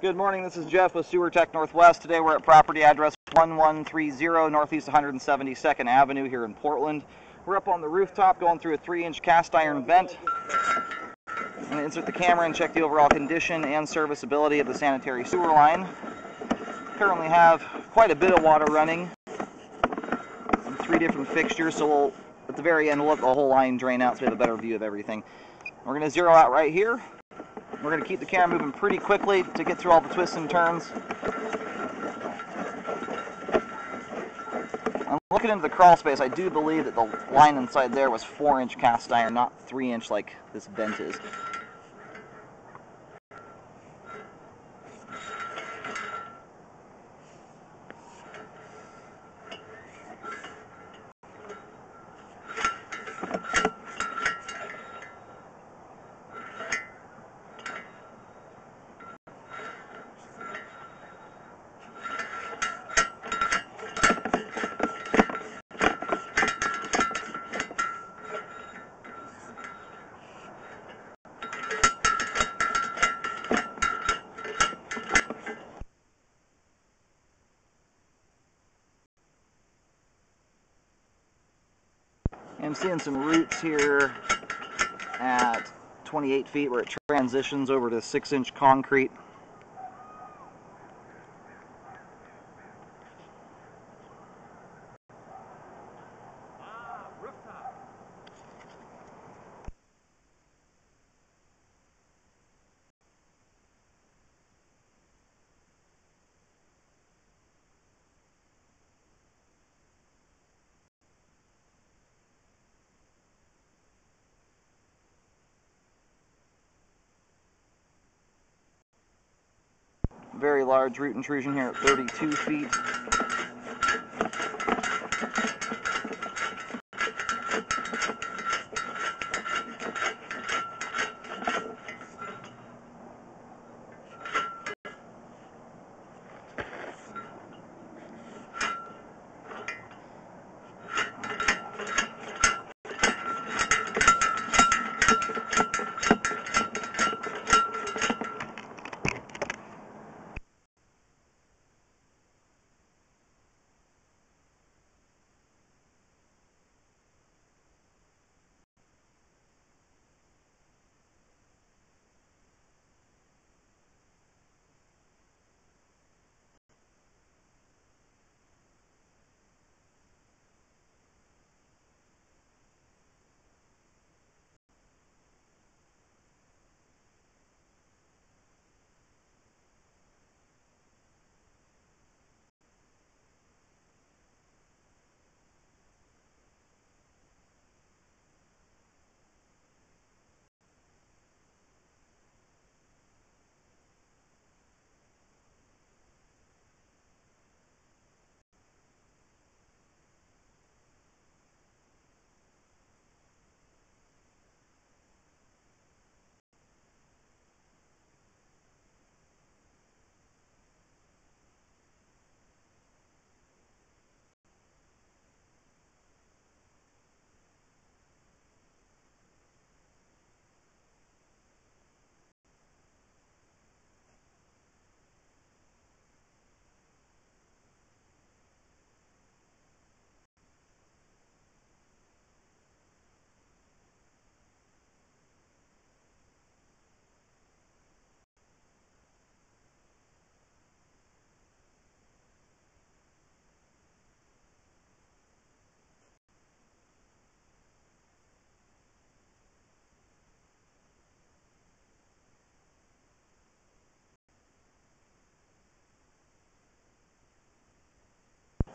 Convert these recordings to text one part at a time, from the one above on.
Good morning, this is Jeff with Sewer Tech Northwest. Today we're at property address 1130 Northeast 172nd Avenue here in Portland. We're up on the rooftop going through a 3-inch cast iron vent. I'm going to insert the camera and check the overall condition and serviceability of the sanitary sewer line. Currently have quite a bit of water running from 3 different fixtures, so we'll, at the very end, we'll let the whole line drain out so we have a better view of everything. We're going to zero out right here. We're going to keep the camera moving pretty quickly to get through all the twists and turns. I'm looking into the crawl space. I do believe that the line inside there was 4-inch cast iron, not 3-inch like this vent is. I'm seeing some roots here at 28 feet where it transitions over to 6-inch concrete. Very large root intrusion here at 32 feet.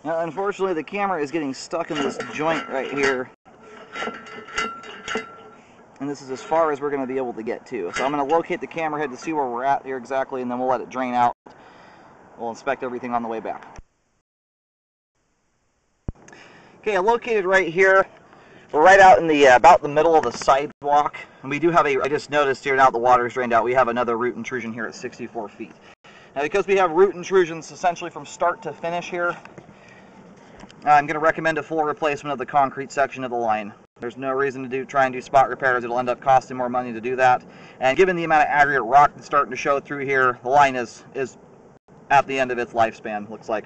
Now, unfortunately, the camera is getting stuck in this joint right here. And this is as far as we're going to be able to get to. So I'm going to locate the camera head to see where we're at here exactly, and then we'll let it drain out. We'll inspect everything on the way back. Okay, I located right here. We're right out in the about the middle of the sidewalk. And we do have I just noticed here now the water's drained out, we have another root intrusion here at 64 feet. Now, because we have root intrusions essentially from start to finish here, I'm going to recommend a full replacement of the concrete section of the line. There's no reason to try and do spot repairs. It'll end up costing more money to do that. And given the amount of aggregate rock that's starting to show through here, the line is at the end of its lifespan, looks like.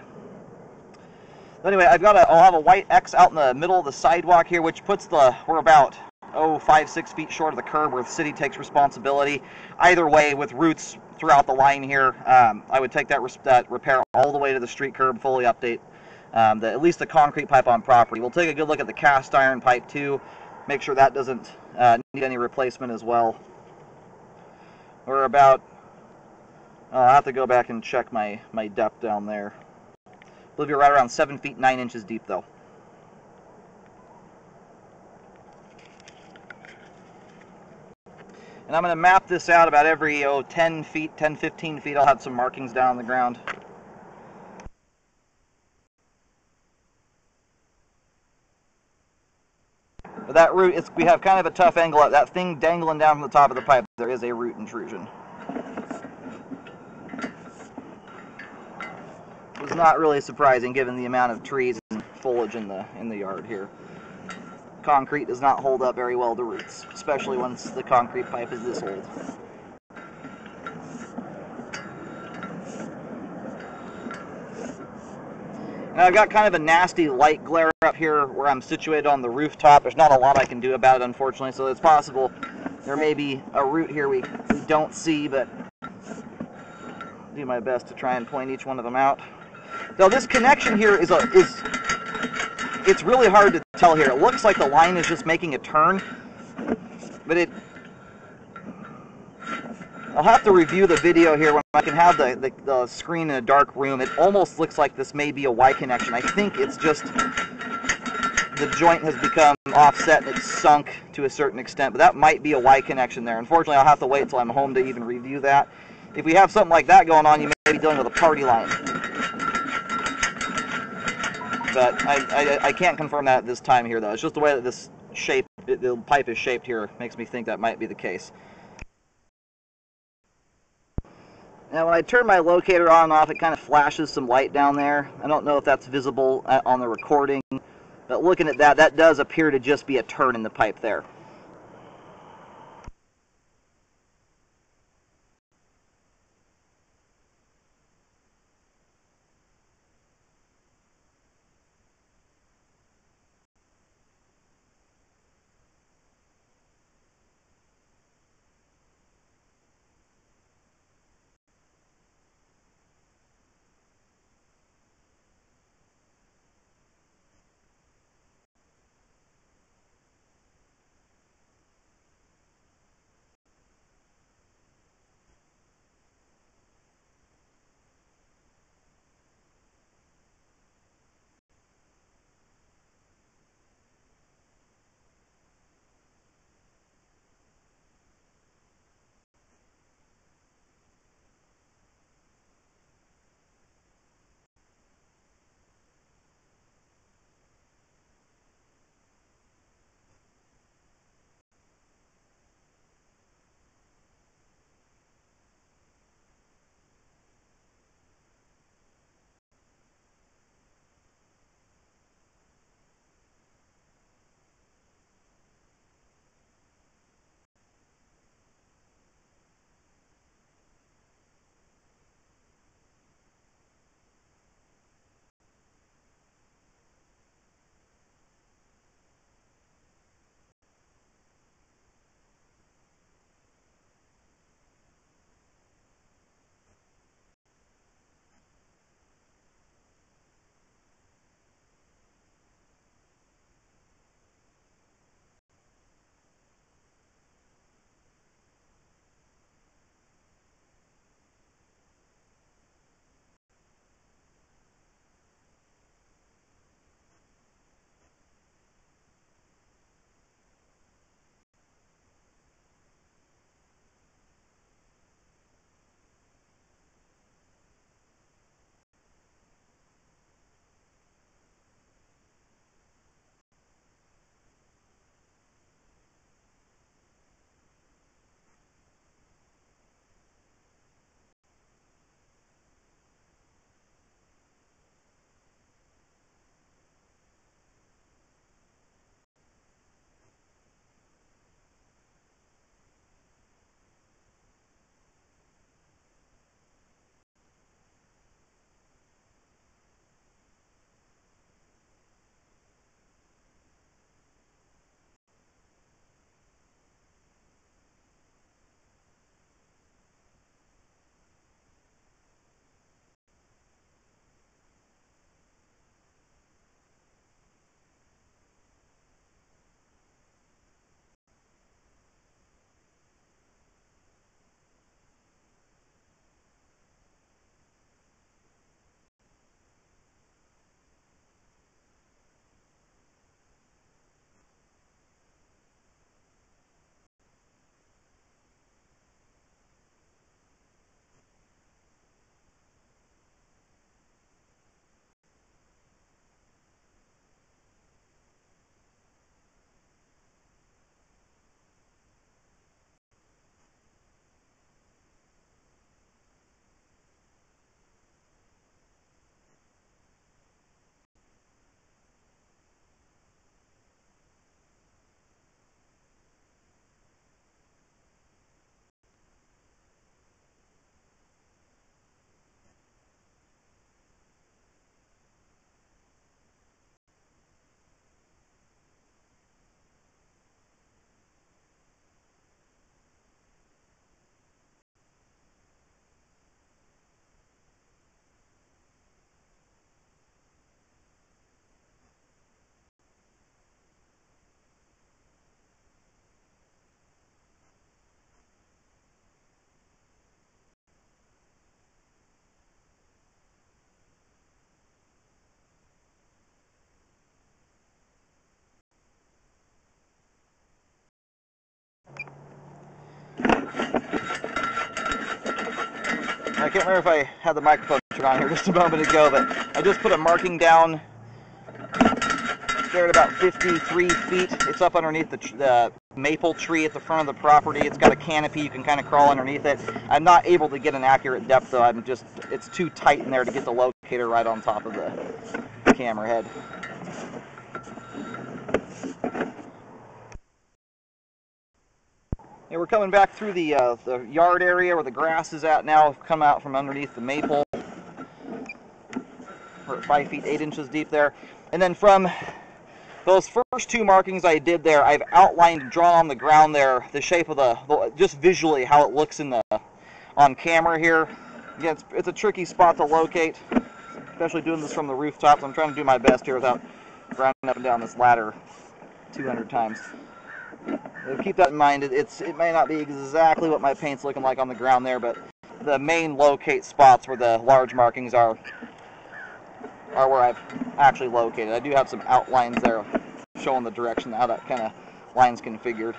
Anyway, I'll have a white X out in the middle of the sidewalk here, which puts we're about 5-6 feet short of the curb where the city takes responsibility. Either way, with roots throughout the line here, I would take that repair all the way to the street curb, fully update at least the concrete pipe on property. We'll take a good look at the cast iron pipe too, make sure that doesn't need any replacement as well. We're about, I'll have to go back and check my depth down there. I believe you're right around 7 feet 9 inches deep though. And I'm going to map this out about every 10 feet, 15 feet. I'll have some markings down on the ground. But that root, we have kind of a tough angle at that thing dangling down from the top of the pipe. There is a root intrusion. It was not really surprising given the amount of trees and foliage in the yard here. Concrete does not hold up very well to roots, especially once the concrete pipe is this old. And I've got kind of a nasty light glare up here where I'm situated on the rooftop. There's not a lot I can do about it, unfortunately, so it's possible there may be a root here we don't see, but I'll do my best to try and point each one of them out. Now this connection here it's really hard to tell here. It looks like the line is just making a turn, but I'll have to review the video here when I can have the screen in a dark room. It almost looks like this may be a Y connection. I think it's just the joint has become offset and it's sunk to a certain extent, but that might be a Y connection there. Unfortunately, I'll have to wait until I'm home to even review that. If we have something like that going on, you may be dealing with a party line. But I can't confirm that at this time here, though. It's just the way that the pipe is shaped here makes me think that might be the case. Now, when I turn my locator on and off, it kind of flashes some light down there. I don't know if that's visible on the recording, but looking at that does appear to just be a turn in the pipe there. I can't remember if I had the microphone turned on here just a moment ago, but I just put a marking down there at about 53 feet. It's up underneath the maple tree at the front of the property. It's got a canopy. You can kind of crawl underneath it. I'm not able to get an accurate depth, though. It's too tight in there to get the locator right on top of the camera head. Yeah, we're coming back through the yard area where the grass is at now. We've come out from underneath the maple. We're at 5 feet 8 inches deep there. And then from those first two markings I did there, I've outlined and drawn on the ground there the shape of just visually how it looks on camera here. Again, it's a tricky spot to locate, especially doing this from the rooftop. So I'm trying to do my best here without grinding up and down this ladder 200 times. Keep that in mind. It may not be exactly what my paint's looking like on the ground there, but the main locate spots where the large markings are where I've actually located. I do have some outlines there showing the direction, how that kind of line's configured.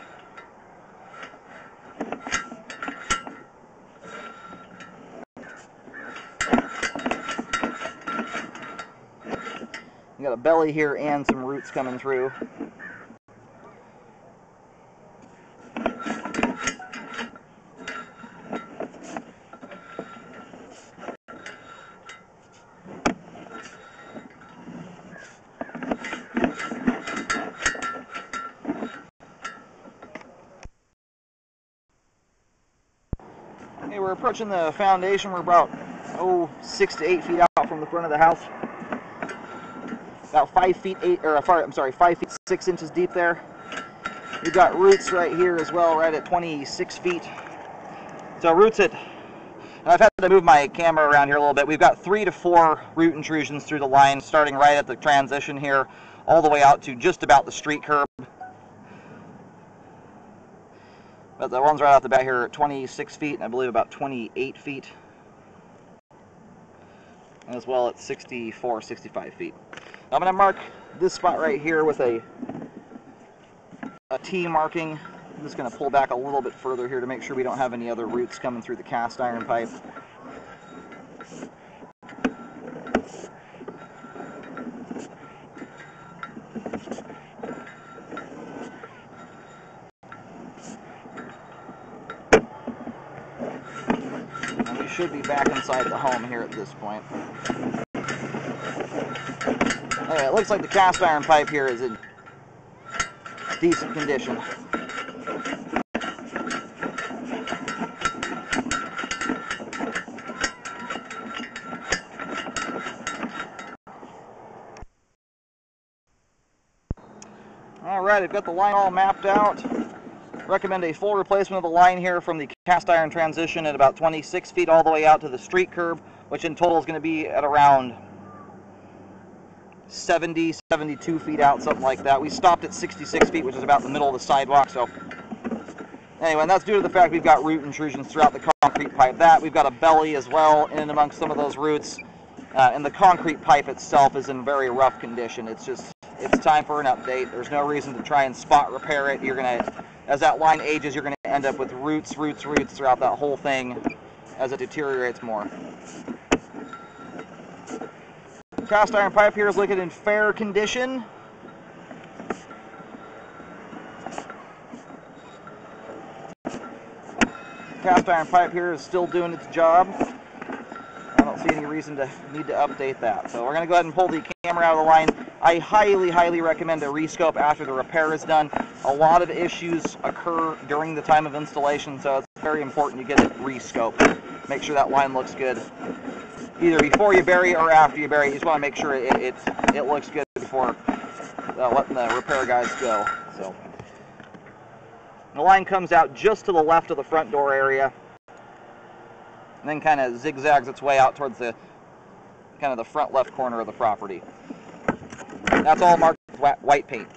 You got a belly here and some roots coming through. Okay, we're approaching the foundation. We're about 6 to 8 feet out from the front of the house. About 5 feet 6 inches deep there. We've got roots right here as well, right at 26 feet. So roots and I've had to move my camera around here a little bit. We've got 3 to 4 root intrusions through the line, starting right at the transition here, all the way out to just about the street curb. But the ones right off the bat here are 26 feet, and I believe about 28 feet. And as well at 64, 65 feet. I'm going to mark this spot right here with a T marking. I'm just going to pull back a little bit further here to make sure we don't have any other roots coming through the cast iron pipe. And we should be back inside the home here at this point. Anyway, it looks like the cast iron pipe here is in decent condition. Alright, I've got the line all mapped out. Recommend a full replacement of the line here from the cast iron transition at about 26 feet all the way out to the street curb, which in total is going to be at around 70, 72 feet out, something like that. We stopped at 66 feet, which is about the middle of the sidewalk. So anyway, and that's due to the fact we've got root intrusions throughout the concrete pipe. We've got a belly as well in and amongst some of those roots. And the concrete pipe itself is in very rough condition. It's time for an update. There's no reason to try and spot repair it. You're going to, as that line ages, you're going to end up with roots throughout that whole thing as it deteriorates more. Cast iron pipe here is looking in fair condition. Cast iron pipe here is still doing its job. I don't see any reason to need to update that. So we're going to go ahead and pull the camera out of the line. I highly recommend a rescope after the repair is done. A lot of issues occur during the time of installation, so it's very important you get it rescoped. Make sure that line looks good. Either before you bury it or after you bury it. You just want to make sure it looks good before letting the repair guys go. So the line comes out just to the left of the front door area, and then kind of zigzags its way out towards the kind of the front left corner of the property. That's all marked with white paint.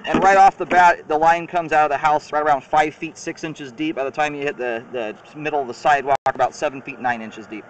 And right off the bat, the line comes out of the house right around 5 feet 6 inches deep. By the time you hit the middle of the sidewalk, about 7 feet 9 inches deep.